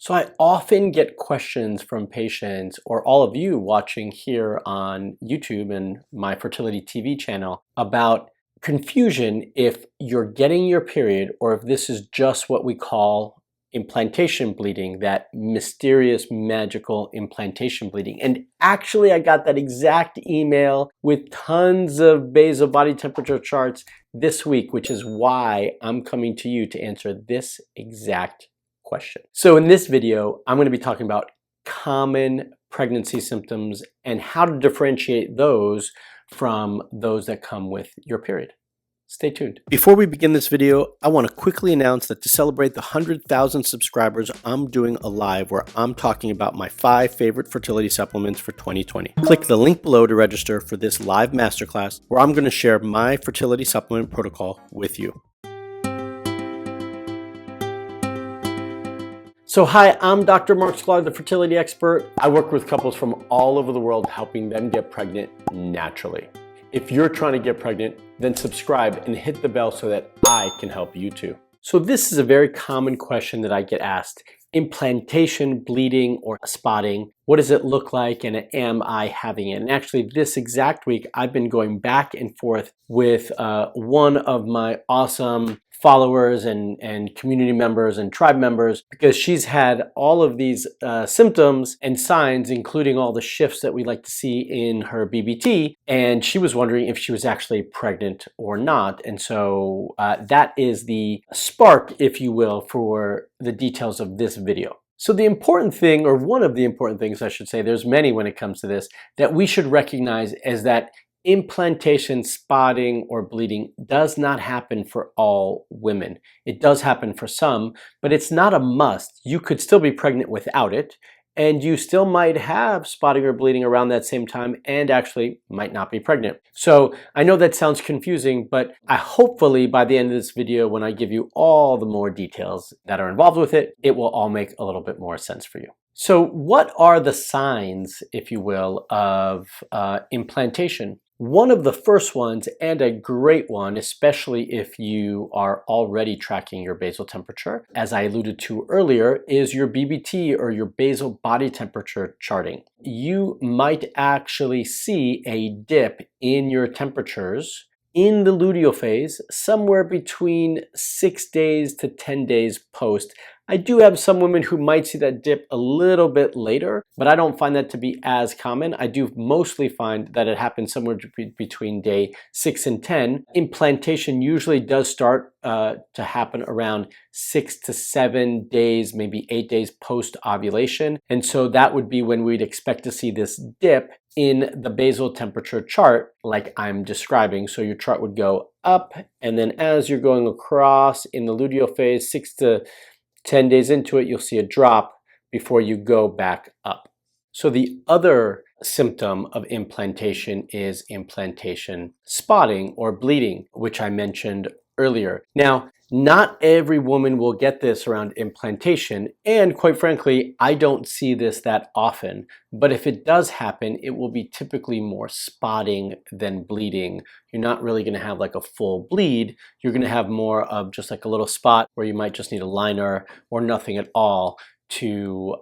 So I often get questions from patients or all of you watching here on YouTube and my Fertility TV channel about confusion if you're getting your period or if this is just what we call implantation bleeding, that mysterious magical implantation bleeding. And actually I got that exact email with tons of basal body temperature charts this week, which is why I'm coming to you to answer this exact question. So in this video, I'm going to be talking about common pregnancy symptoms and how to differentiate those from those that come with your period. Stay tuned. Before we begin this video, I want to quickly announce that to celebrate the 100,000 subscribers, I'm doing a live where I'm talking about my 5 favorite fertility supplements for 2020. Click the link below to register for this live masterclass where I'm going to share my fertility supplement protocol with you. So hi, I'm Dr. Marc Sklar, the fertility expert. I work with couples from all over the world, helping them get pregnant naturally. If you're trying to get pregnant, then subscribe and hit the bell so that I can help you too. So this is a very common question that I get asked. Implantation, bleeding, or spotting. What does it look like and am I having it? And actually this exact week, I've been going back and forth with one of my awesome followers and community members and tribe members, because she's had all of these symptoms and signs, including all the shifts that we like to see in her BBT. And she was wondering if she was actually pregnant or not. And so that is the spark, if you will, for the details of this video. So the important thing, or one of the important things I should say, there's many when it comes to this, that we should recognize is that implantation, spotting, or bleeding does not happen for all women. It does happen for some, but it's not a must. You could still be pregnant without it, and you still might have spotting or bleeding around that same time and actually might not be pregnant. So I know that sounds confusing, but hopefully by the end of this video, when I give you all the more details that are involved with it, it will all make a little bit more sense for you. So what are the signs, if you will, of implantation? One of the first ones, and a great one, especially if you are already tracking your basal temperature, as I alluded to earlier, is your BBT, or your basal body temperature charting. You might actually see a dip in your temperatures in the luteal phase, somewhere between 6 days to 10 days post. I do have some women who might see that dip a little bit later, but I don't find that to be as common. I do mostly find that it happens somewhere between day 6 and 10. Implantation usually does start to happen around 6 to 7 days, maybe 8 days post ovulation. And so that would be when we'd expect to see this dip in the basal temperature chart like I'm describing. So your chart would go up, and then as you're going across in the luteal phase, 6 to 10 days into it, you'll see a drop before you go back up. So the other symptom of implantation is implantation spotting or bleeding, which I mentioned earlier. Now, not every woman will get this around implantation, and quite frankly, I don't see this that often. But if it does happen, it will be typically more spotting than bleeding. You're not really going to have like a full bleed. You're going to have more of just like a little spot where you might just need a liner or nothing at all to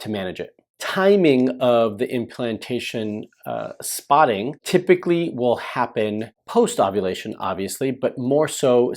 manage it. Timing of the implantation spotting typically will happen post-ovulation, obviously, but more so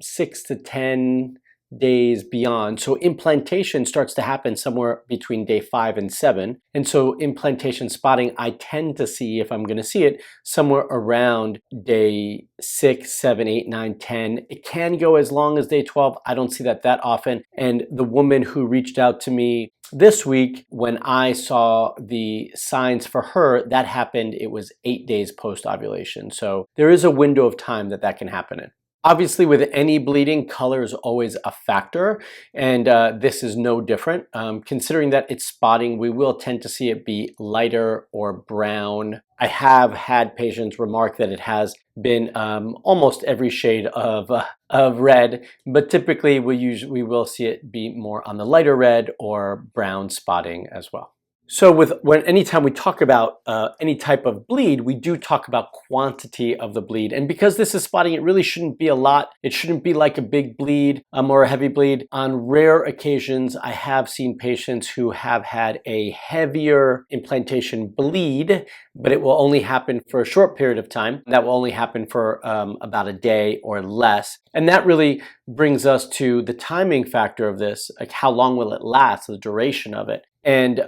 6 to 10 days beyond. So implantation starts to happen somewhere between day 5 and 7. And so implantation spotting, I tend to see, if I'm going to see it, somewhere around day 6, 7, 8, 9, 10. It can go as long as day 12. I don't see that often. And the woman who reached out to me this week, when I saw the signs for her, that happened, it was 8 days post-ovulation. So there is a window of time that can happen in. Obviously, with any bleeding, color is always a factor, and this is no different. Considering that it's spotting, we will tend to see it be lighter or brown. I have had patients remark that it has been almost every shade of red, but typically we will see it be more on the lighter red or brown spotting as well. So anytime we talk about any type of bleed, we do talk about quantity of the bleed. And because this is spotting, it really shouldn't be a lot. It shouldn't be like a big bleed or a heavy bleed. On rare occasions, I have seen patients who have had a heavier implantation bleed, but it will only happen for a short period of time. That will only happen for about a day or less. And that really brings us to the timing factor of this, like how long will it last, the duration of it. And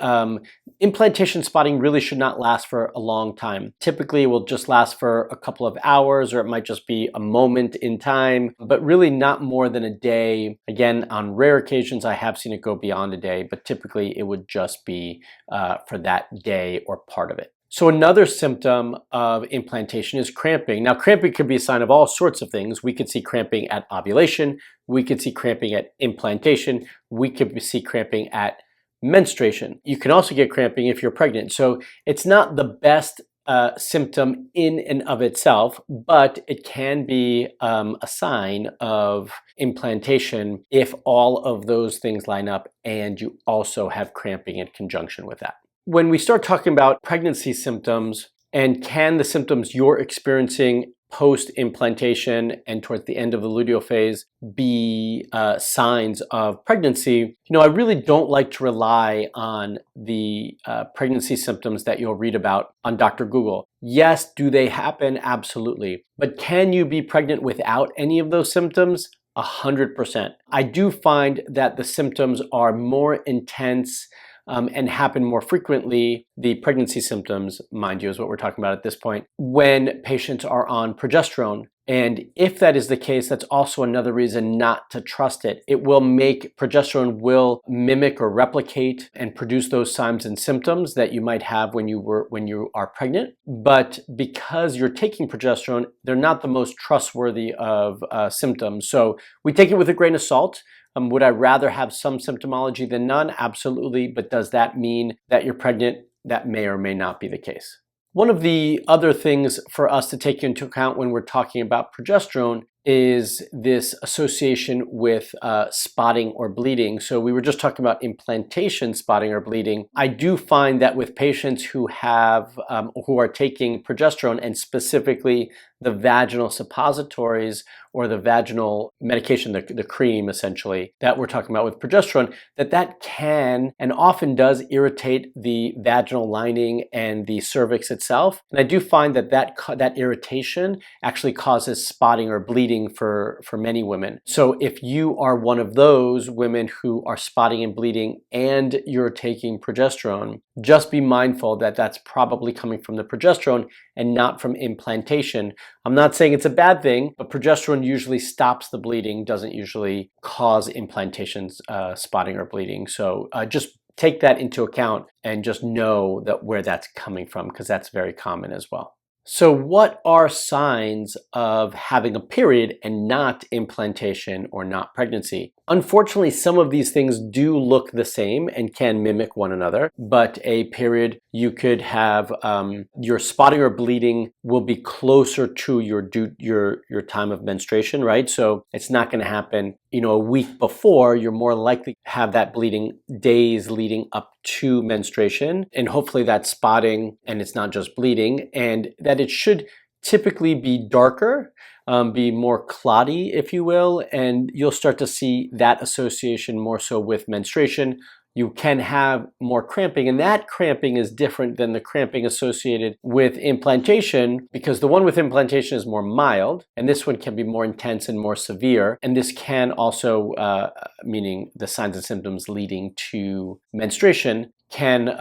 implantation spotting really should not last for a long time. Typically, it will just last for a couple of hours, or it might just be a moment in time, but really not more than a day. Again, on rare occasions, I have seen it go beyond a day, but typically it would just be for that day or part of it. So another symptom of implantation is cramping. Now, cramping could be a sign of all sorts of things. We could see cramping at ovulation. We could see cramping at implantation. We could see cramping at menstruation. You can also get cramping if you're pregnant. So it's not the best symptom in and of itself, but it can be a sign of implantation if all of those things line up and you also have cramping in conjunction with that. When we start talking about pregnancy symptoms and can the symptoms you're experiencing post-implantation and towards the end of the luteal phase be signs of pregnancy, I really don't like to rely on the pregnancy symptoms that you'll read about on Dr. Google. Yes, do they happen? Absolutely. But can you be pregnant without any of those symptoms? 100%. I do find that the symptoms are more intense and happen more frequently, the pregnancy symptoms, mind you, is what we're talking about at this point, when patients are on progesterone. And if that is the case, that's also another reason not to trust it. Progesterone will mimic or replicate and produce those signs and symptoms that you might have when you are pregnant. But because you're taking progesterone, they're not the most trustworthy of symptoms. So we take it with a grain of salt. Would I rather have some symptomology than none? Absolutely. But does that mean that you're pregnant? That may or may not be the case. One of the other things for us to take into account when we're talking about progesterone is this association with spotting or bleeding. So we were just talking about implantation spotting or bleeding. I do find that with patients who are taking progesterone, and specifically the vaginal suppositories or the vaginal medication, the cream essentially, that we're talking about with progesterone, that can and often does irritate the vaginal lining and the cervix itself. And I do find that irritation actually causes spotting or bleeding for many women. So if you are one of those women who are spotting and bleeding and you're taking progesterone, just be mindful that that's probably coming from the progesterone and not from implantation. I'm not saying it's a bad thing, but progesterone usually stops the bleeding, doesn't usually cause implantations, spotting or bleeding. So just take that into account and just know where that's coming from, because that's very common as well. So what are signs of having a period and not implantation or not pregnancy? Unfortunately, some of these things do look the same and can mimic one another, but a period, you could have your spotting or bleeding will be closer to your time of menstruation, right? So it's not going to happen, a week before. You're more likely to have that bleeding days leading up to menstruation, and hopefully that's spotting and it's not just bleeding, and that it should typically be darker, be more clotty, if you will, and you'll start to see that association more so with menstruation. You can have more cramping, and that cramping is different than the cramping associated with implantation, because the one with implantation is more mild, and this one can be more intense and more severe. And this can also, meaning the signs and symptoms leading to menstruation, can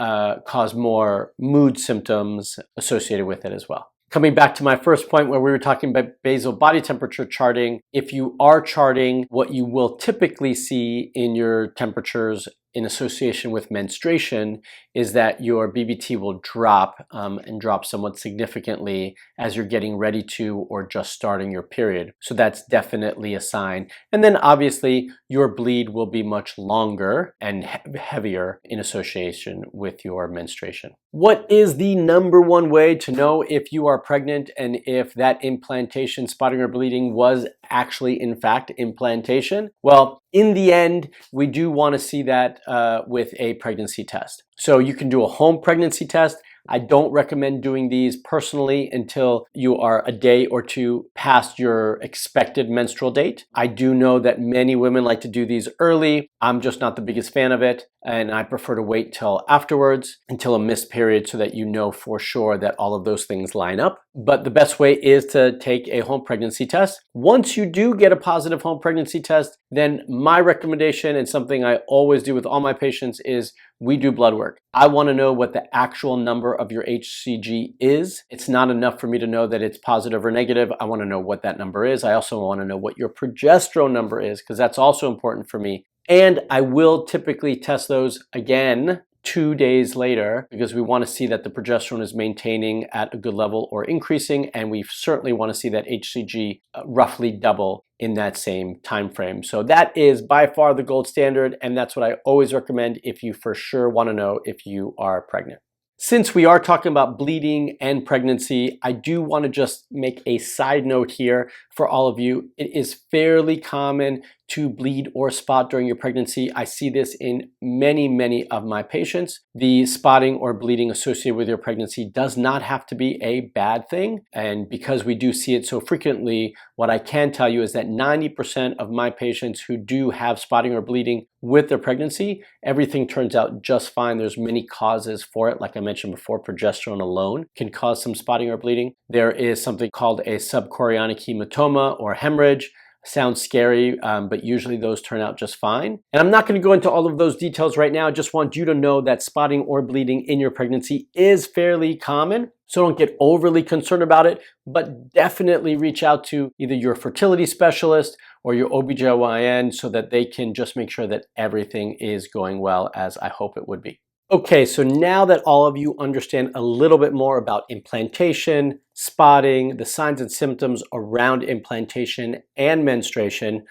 cause more mood symptoms associated with it as well. Coming back to my first point where we were talking about basal body temperature charting, if you are charting, what you will typically see in your temperatures in association with menstruation is that your BBT will drop and drop somewhat significantly as you're getting ready to or just starting your period. So that's definitely a sign. And then obviously your bleed will be much longer and heavier in association with your menstruation. What is the number one way to know if you are pregnant and if that implantation, spotting or bleeding was actually, in fact, implantation? Well, in the end, we do want to see that with a pregnancy test. So you can do a home pregnancy test. I don't recommend doing these personally until you are a day or two past your expected menstrual date. I do know that many women like to do these early. I'm just not the biggest fan of it, and I prefer to wait till afterwards, until a missed period, so that you know for sure that all of those things line up. But the best way is to take a home pregnancy test. Once you do get a positive home pregnancy test, then my recommendation, and something I always do with all my patients, is we do blood work. I want to know what the actual number of your HCG is. It's not enough for me to know that it's positive or negative. I want to know what that number is. I also want to know what your progesterone number is, because that's also important for me. And I will typically test those again 2 days later, because we want to see that the progesterone is maintaining at a good level or increasing, and we certainly want to see that HCG roughly double in that same time frame. So that is by far the gold standard, and that's what I always recommend if you for sure want to know if you are pregnant. Since we are talking about bleeding and pregnancy, I do want to just make a side note here for all of you. It is fairly common to bleed or spot during your pregnancy. I see this in many of my patients. The spotting or bleeding associated with your pregnancy does not have to be a bad thing. And because we do see it so frequently, what I can tell you is that 90% of my patients who do have spotting or bleeding with their pregnancy, everything turns out just fine. There's many causes for it. Like I mentioned before, progesterone alone can cause some spotting or bleeding. There is something called a subchorionic hematoma or hemorrhage. Sounds scary, but usually those turn out just fine. And I'm not going to go into all of those details right now. I just want you to know that spotting or bleeding in your pregnancy is fairly common. So don't get overly concerned about it, but definitely reach out to either your fertility specialist or your OBGYN so that they can just make sure that everything is going well, as I hope it would be. Okay, so now that all of you understand a little bit more about implantation, spotting, the signs and symptoms around implantation and menstruation,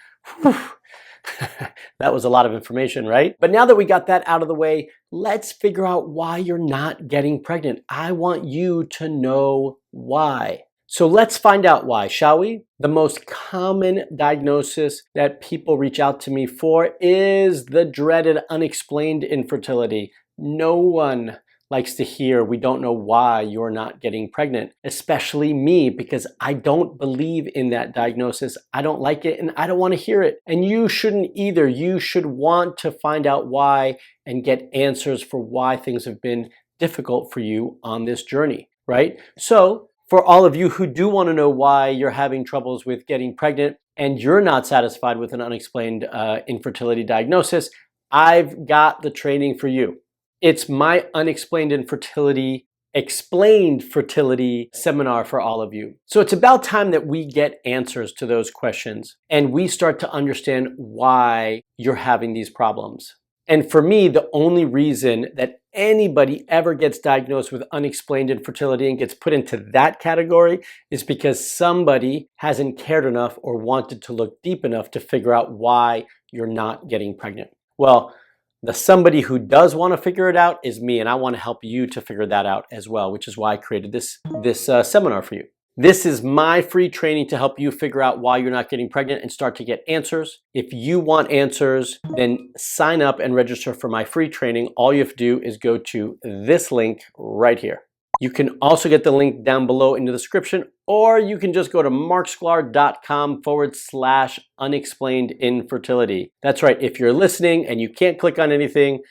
that was a lot of information, right? But now that we got that out of the way, let's figure out why you're not getting pregnant. I want you to know why. So let's find out why, shall we? The most common diagnosis that people reach out to me for is the dreaded unexplained infertility. No one likes to hear we don't know why you're not getting pregnant, especially me, because I don't believe in that diagnosis. I don't like it and I don't want to hear it. And you shouldn't either. You should want to find out why and get answers for why things have been difficult for you on this journey, right? So for all of you who do want to know why you're having troubles with getting pregnant and you're not satisfied with an unexplained infertility diagnosis, I've got the training for you. It's my Unexplained Infertility, Explained Fertility seminar for all of you. So it's about time that we get answers to those questions and we start to understand why you're having these problems. And for me, the only reason that anybody ever gets diagnosed with unexplained infertility and gets put into that category is because somebody hasn't cared enough or wanted to look deep enough to figure out why you're not getting pregnant. Well, the somebody who does want to figure it out is me, and I want to help you to figure that out as well, which is why I created this seminar for you. This is my free training to help you figure out why you're not getting pregnant and start to get answers. If you want answers, then sign up and register for my free training. All you have to do is go to this link right here. You can also get the link down below in the description, or you can just go to marksklar.com/unexplained infertility. That's right. If you're listening and you can't click on anything,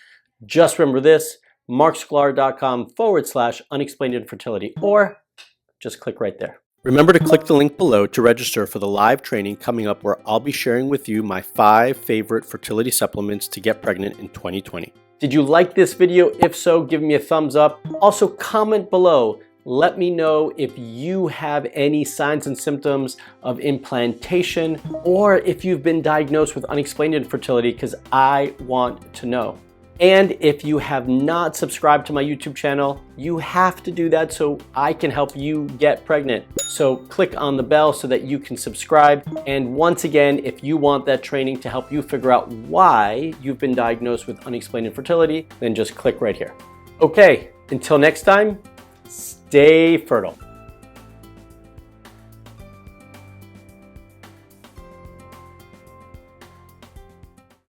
just remember this, marksklar.com/unexplained infertility, or just click right there. Remember to click the link below to register for the live training coming up where I'll be sharing with you my 5 favorite fertility supplements to get pregnant in 2020. Did you like this video? If so, give me a thumbs up. Also, comment below. Let me know if you have any signs and symptoms of implantation or if you've been diagnosed with unexplained infertility, because I want to know. And if you have not subscribed to my YouTube channel, you have to do that so I can help you get pregnant. So click on the bell so that you can subscribe. And once again, if you want that training to help you figure out why you've been diagnosed with unexplained infertility, then just click right here. Okay, until next time, stay fertile.